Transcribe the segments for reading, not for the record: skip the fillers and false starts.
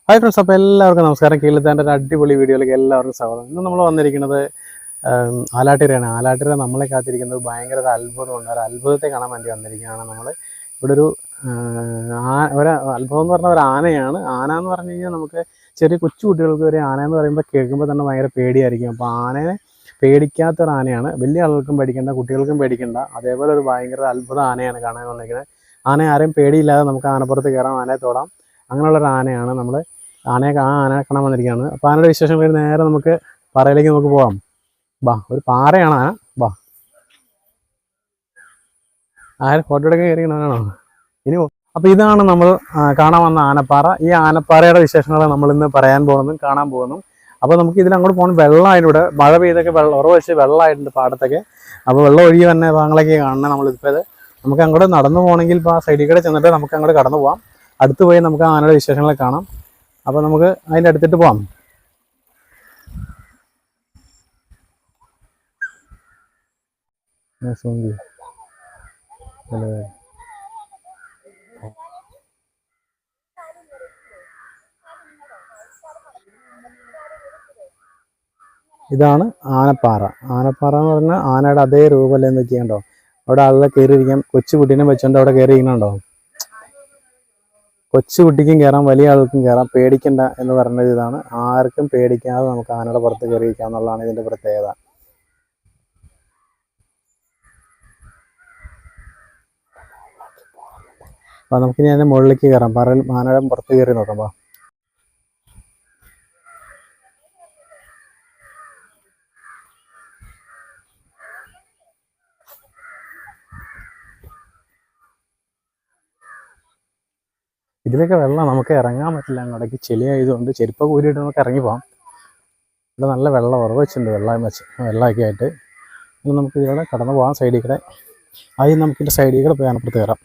Hi friends, അപ്പോൾ എല്ലാവർക്കും നമസ്കാരം. കീഴിലത്തെ ഒരു അടിപൊളി വീഡിയോയിലേക്ക് എല്ലാവർക്കും സ്വാഗതം. ഇന്ന് നമ്മൾ വന്നിരിക്കുന്നത് ആലാട്ടിരയാണ്. ആലാട്ടിര നമ്മളെ കാത്തിരിക്കുന്നത് ഭയങ്കര ഒരു അത്ഭുതമുണ്ട്. ഒരു അത്ഭുതത്തെ കാണാൻ വേണ്ടി വന്നിരിക്കുകയാണ്. നമ്മൾ ഇവിടെ ഒരു അത്ഭുതം എന്ന് പറഞ്ഞാൽ ഒരു ആനയാണ്. ആന എന്ന് പറഞ്ഞു കഴിഞ്ഞാൽ നമുക്ക് ചെറിയ കൊച്ചു കുട്ടികൾക്ക് ഒരു ആന എന്ന് പറയുമ്പോൾ കേൾക്കുമ്പോൾ തന്നെ ഭയങ്കര പേടിയായിരിക്കും. അപ്പോൾ ആനയെ പേടിക്കാത്തൊരു ആനയാണ്. വലിയ ആളുകൾക്കും പേടിക്കേണ്ട, കുട്ടികൾക്കും പേടിക്കേണ്ട, അതേപോലെ ഒരു ഭയങ്കര അത്ഭുത ആനയാണ് കാണാൻ വന്നിരിക്കുന്നത്. ആനയെ ആരെയും പേടിയില്ലാതെ നമുക്ക് ആനപ്പുറത്ത് കയറാം, ആനയെ തൊടാം. അങ്ങനെയുള്ളൊരു ആനയാണ്. നമ്മൾ ആനയെ കാണാൻ വന്നിരിക്കുകയാണ്. അപ്പോൾ ആനയുടെ വിശേഷം കഴിഞ്ഞ് നേരെ നമുക്ക് പാറയിലേക്ക് നമുക്ക് പോകാം. ഒരു പാറയാണ് ആന. ആര് ഫോട്ടോ എടുക്കാൻ കയറിയണോ ഇനി? അപ്പോൾ ഇതാണ് നമ്മൾ കാണാൻ വന്ന ആനപ്പാറ. ഈ ആനപ്പാറയുടെ വിശേഷങ്ങളാണ് നമ്മൾ ഇന്ന് പറയാൻ പോകുന്നതും കാണാൻ പോകുന്നതും. അപ്പോൾ നമുക്ക് ഇതിലങ്ങോട്ട് പോകണം. വെള്ളമായിലൂടെ മഴ പെയ്തൊക്കെ ഉറവച്ച് വെള്ളമായിട്ടുണ്ട് പാടത്തൊക്കെ. അപ്പോൾ വെള്ളം ഒഴുകി വന്ന ഭാഗങ്ങളൊക്കെ കാണണം. നമ്മളിപ്പോൾ നമുക്ക് അങ്ങോട്ട് നടന്നു പോകണമെങ്കിൽ ഇപ്പോൾ ആ സൈഡിൽ കൂടെ ചെന്നിട്ട് നമുക്ക് അങ്ങോട്ട് കടന്നു പോകാം. അടുത്ത് പോയി നമുക്ക് ആനയുടെ വിശേഷങ്ങളെ കാണാം. അപ്പോൾ നമുക്ക് അതിൻ്റെ അടുത്തിട്ട് പോകാം. ഇതാണ് ആനപ്പാറ. ആനപ്പാറ എന്ന് പറഞ്ഞാൽ ആനയുടെ അതേ രൂപമല്ല എന്തൊക്കെയുണ്ടോ. അവിടെ ആളുകളെ കയറിയിരിക്കാം. കൊച്ചു കുട്ടീനെ വെച്ചുകൊണ്ട് അവിടെ കയറിയിരിക്കണുണ്ടോ. കൊച്ചു കുട്ടിക്കും കയറാം, വലിയ ആൾക്കും കയറാം. പേടിക്കണ്ട എന്ന് പറഞ്ഞത് ഇതാണ്. ആർക്കും പേടിക്കാതെ നമുക്ക് ആനയുടെ പുറത്ത് കയറിയിരിക്കാം എന്നുള്ളതാണ് ഇതിൻ്റെ പ്രത്യേകത. അപ്പോൾ നമുക്കിനി അതിൻ്റെ മുകളിലേക്ക് കയറാം. ആനയുടെ പുറത്ത് കയറി നോക്കാം. ഇതിലൊക്കെ വെള്ളം നമുക്ക് ഇറങ്ങാൻ പറ്റില്ല. അങ്ങോട്ടേക്ക് ചെളിയായതുകൊണ്ട് ചെരുപ്പൊക്കെ ഊരിയിട്ട് നമുക്ക് ഇറങ്ങി പോകാം. ഇവിടെ നല്ല വെള്ളം ഉറവ് വെച്ചിട്ടുണ്ട്. വെള്ളമൊക്കെ ആയിട്ട് നമുക്ക് ഇതിലൂടെ കടന്നു പോകാം. സൈഡിൽ കൂടെ ആദ്യം നമുക്കിൻ്റെ സൈഡിൽ കൂടെ പോയി അപ്പുറത്ത് കയറാം.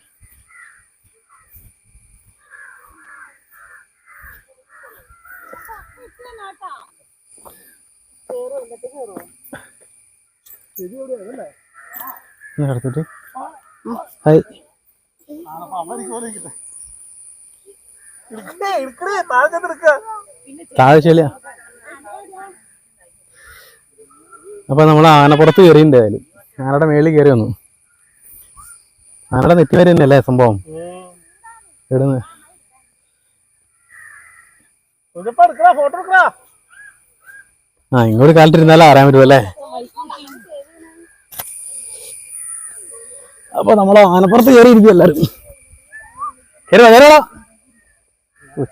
എടുത്തിട്ട് ഹായ് താഴെ ചെളിയാ. അപ്പൊ നമ്മൾ ആനപ്പുറത്ത് കയറിയിട്ടുണ്ട്. ഏതായാലും ആനയുടെ മേളിൽ കയറി വന്നു. ആനയുടെ നെറ്റി വരെ തന്നെയല്ലേ സംഭവം. ഇടുന്ന് ഇങ്ങോട്ട് കാലിട്ടിരുന്നാലും അറിയാൻ പറ്റുമല്ലേ. അപ്പൊ നമ്മൾ ആനപ്പുറത്ത് കയറിയിരിക്കും എല്ലാരും. കയറി വരാ.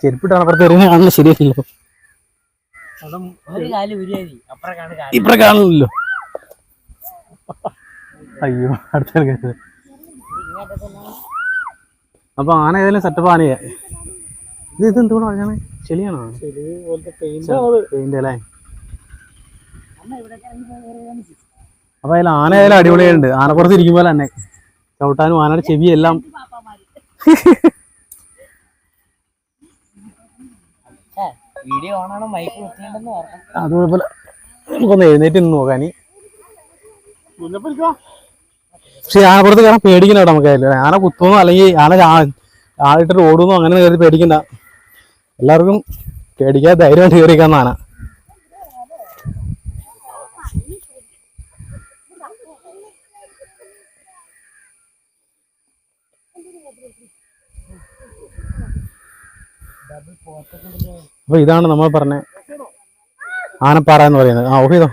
ചെരുപ്പിട്ടാണ് അപ്പുറത്ത് എറിഞ്ഞ കാണില്ല. ശരിയല്ലോ, ഇപ്പറ കാണില്ലല്ലോ. അയ്യോ, അടുത്ത. അപ്പൊ ആന ഏതായാലും സെറ്റപ്പ് ആനയാ. ഇത് എന്തുകൊണ്ട് പറഞ്ഞാണ്? ചെളിയാണോ? പെയിന്റ് അല്ലേ. അപ്പൊ അതിൽ ആന ഏതായാലും അടിപൊളിയുണ്ട്. ആനപ്പുറത്ത് ഇരിക്കുമ്പോൾ തന്നെ ചവിട്ടാനും ആനയുടെ ചെവിയെല്ലാം. അത് കുഴപ്പമില്ല, നമുക്കൊന്ന് എഴുന്നേറ്റ് നിന്ന് നോക്കാനി. പക്ഷെ ആനപ്പുറത്ത് കയറാൻ പേടിക്കണ്ട. നമുക്ക് ആന കുത്തുന്നോ അല്ലെങ്കിൽ ആളിട്ടിട്ട് ഓടുന്നോ അങ്ങനെ കയറി പേടിക്കണ്ട. എല്ലാവർക്കും പേടിക്കാതെ ധൈര്യമായിട്ട് കയറിക്കാന്ന ആന. അപ്പൊ ഇതാണ് നമ്മൾ പറഞ്ഞ ആനപ്പാറ എന്ന് പറയുന്നത്. ഓക്കെ, ഇതോ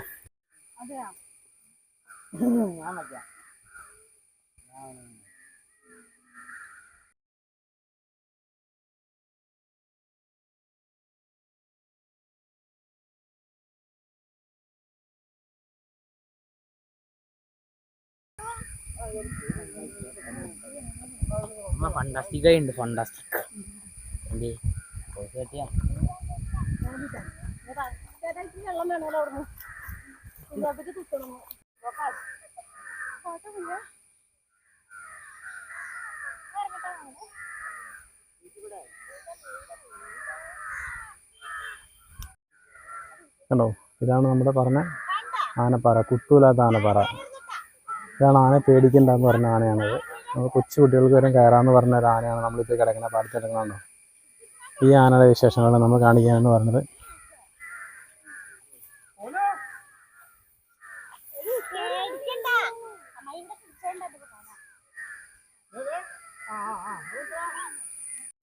ഫണ്ടാസ്റ്റിക് ഉണ്ട്. ഫണ്ടാസ്റ്റിക് കണ്ടോ, ഇതാണ് നമ്മുടെ പറഞ്ഞ ആനപ്പാറ. കുത്തൂലാത്ത ആനപ്പാറ. ഇതാണ് ആനയെ പേടിക്കണ്ടെന്ന് പറഞ്ഞ ആനയാണത്. നമ്മൾ കൊച്ചു കുട്ടികൾക്ക് വരെ കയറാമെന്ന് പറഞ്ഞ ഒരു ആനയാണ് നമ്മളിപ്പോൾ കിടക്കുന്ന പാടത്ത് കിടക്കണോ. ഈ ആനയുടെ വിശേഷങ്ങളാണ് നമ്മൾ കാണിക്കാമെന്ന് പറഞ്ഞത്.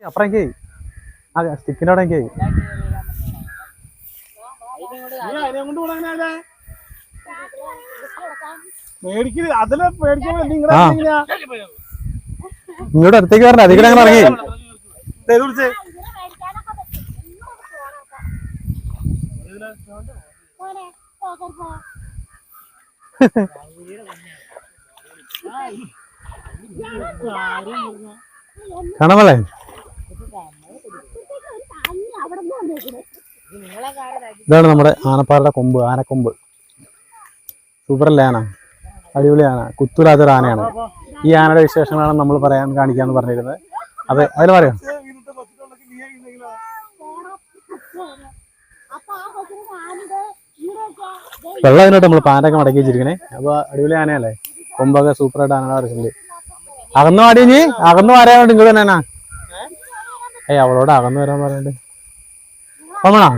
അപ്പുറേക്ക് ആ സ്റ്റിക്കിൻ്റെ അവിടേക്ക് ഇങ്ങോട്ട് അടുത്തേക്ക് പറഞ്ഞ അധികം അങ്ങനെ ഇറങ്ങി കാണാമല്ലേ. ഇതാണ് നമ്മുടെ ആനപ്പാറയുടെ കൊമ്പ്, ആനക്കൊമ്പ്. സൂപ്പറല്ലേ ആന, അടിപൊളി ആന, കുത്തൂരാത്തൊരു ആനയാണ്. ഈ ആനയുടെ വിശേഷങ്ങളാണ് നമ്മൾ കാണിക്കാന്ന് പറഞ്ഞിരുന്നത്. അതെ, അതിൽ പറയാം. വെള്ളം അതിനോട്ട് നമ്മൾ പാനൊക്കെ മടക്കി വെച്ചിരിക്കണേ. അപ്പൊ അടിപൊളി ആനയല്ലേ, കൊമ്പൊക്കെ സൂപ്പറായിട്ട് ആന വരച്ചിട്ടുണ്ട്. അകന്നു പാടി നീ അകന്നു വരാൻ വേണ്ടി ഇങ്ങോട്ട് തന്നെ ഏയ് അവളോട് അകന്നു വരാൻ പറയണ്ട്. പോമണോ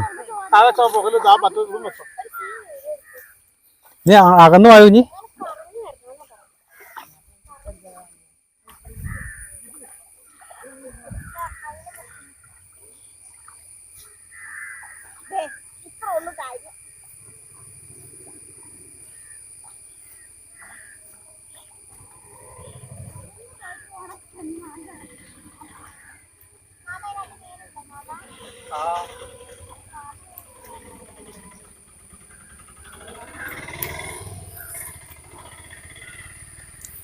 നീ അകന്നു വായു നീ.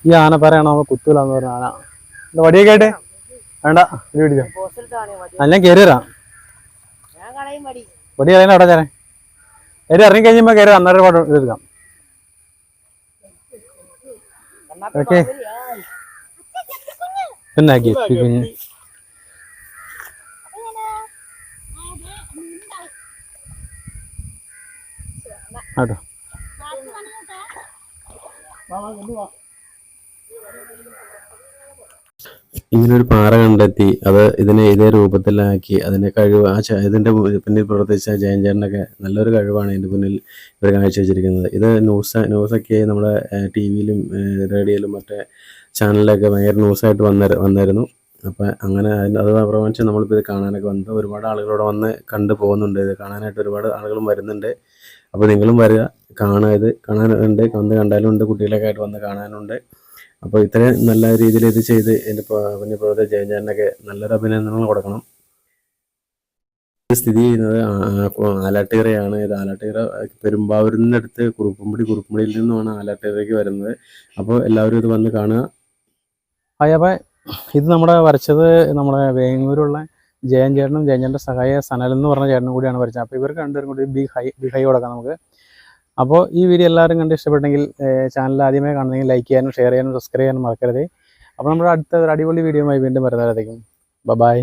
ഈ ആന പറയണോ കുത്തൂലെന്ന് പറഞ്ഞ ആന. വടിയൊക്കെ ആയിട്ട് വേണ്ട പിടിച്ചോ, നല്ല കയറി വരാം. വടി കളയുന്ന അവിടെ ചേരാൻ കയറി ഇറങ്ങി കഴിയുമ്പോ കയറി അന്നേരം പാട്ട് എടുക്കാം. ഓക്കെ പിന്നെ കുഞ്ഞ് ആട്ടോ. ഇങ്ങനൊരു പാറ കണ്ടെത്തി അത് ഇതിനെ ഇതേ രൂപത്തിലാക്കി അതിന്റെ കഴിവ് ഇതിന്റെ പിന്നിൽ പ്രവർത്തിച്ച ജയൻചേട്ടനൊക്കെ നല്ലൊരു കഴിവാണ് ഇതിന്റെ പിന്നിൽ ഇവർ കാഴ്ചവെച്ചിരിക്കുന്നത്. ഇത് ന്യൂസൊക്കെ നമ്മുടെ TV-യിലും റേഡിയോയിലും മറ്റേ ചാനലിലൊക്കെ ഭയങ്കര ന്യൂസായിട്ട് വന്നായിരുന്നു. അപ്പം അങ്ങനെ അത് പ്രമാണിച്ച് നമ്മളിപ്പോൾ ഇത് കാണാനൊക്കെ വന്നത് ഒരുപാട് ആളുകളോട് വന്ന് കണ്ടു പോകുന്നുണ്ട്. ഇത് കാണാനായിട്ട് ഒരുപാട് ആളുകളും വരുന്നുണ്ട്. അപ്പോൾ നിങ്ങളും വരിക, കാണുക. ഇത് കാണാനുണ്ട്, വന്ന് കണ്ടാലും ഉണ്ട്, കുട്ടികളൊക്കെ ആയിട്ട് വന്ന് കാണാനുണ്ട്. അപ്പോൾ ഇത്രയും നല്ല രീതിയിൽ ഇത് ചെയ്ത് എൻ്റെ പിന്നെ പ്രവർത്തക ജയൻചേട്ടനൊക്കെ നല്ലൊരു അഭിനന്ദനങ്ങൾ കൊടുക്കണം. ഇത് സ്ഥിതി ചെയ്യുന്നത് ആലാട്ടുകരയാണ്. ഇത് ആലാട്ടുകര പെരുമ്പാവൂരിൻ്റെ അടുത്ത് കുറുപ്പുംപടിയിൽ നിന്നുമാണ് ആലാട്ടുകരയ്ക്ക് വരുന്നത്. അപ്പോൾ എല്ലാവരും ഇത് വന്ന് കാണുക. അപ്പം ഇത് നമ്മുടെ വരച്ചത് നമ്മുടെ വേങ്ങൂരുള്ള ജയൻചേട്ടനും ജയൻചേട്ടൻ്റെ സഹായ സനൽ എന്ന് പറഞ്ഞ ചേട്ടനും കൂടിയാണ് വരച്ചത്. അപ്പോൾ ഇവർക്ക് രണ്ടുപേരും കൂടി ബി ഹൈ കൊടുക്കാം നമുക്ക്. അപ്പോൾ ഈ വീഡിയോ എല്ലാവരും കണ്ട് ഇഷ്ടപ്പെട്ടെങ്കിൽ ചാനൽ ആദ്യമേ കാണുന്നെങ്കിൽ ലൈക്ക് ചെയ്യാനും ഷെയർ ചെയ്യാനും സബ്സ്ക്രൈബ് ചെയ്യാനും മറക്കരുത്. അപ്പോൾ നമ്മുടെ അടുത്ത ഒരു അടിപൊളി വീഡിയോയുമായി വീണ്ടും വരുന്നതായിരിക്കും. ബൈ.